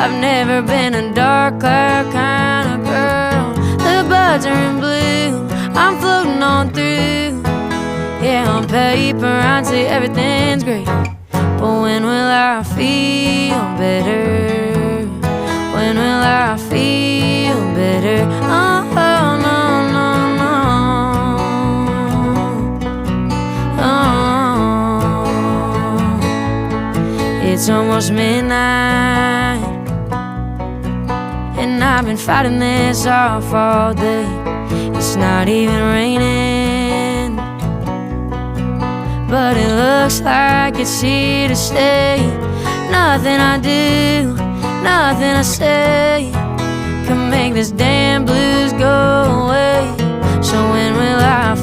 I've never been a dark cloud kind of girl. The buds are in bloom, I'm floating on through. Yeah, on paper I'd say everything's great, but when will I feel better? When will I feel better? Oh, no, no, no. Oh, it's almost midnight, and I've been fighting this off all day. It's not even raining, but it looks like it's here to stay. Nothing I do, nothing I say can make this damn blues go away. So when will I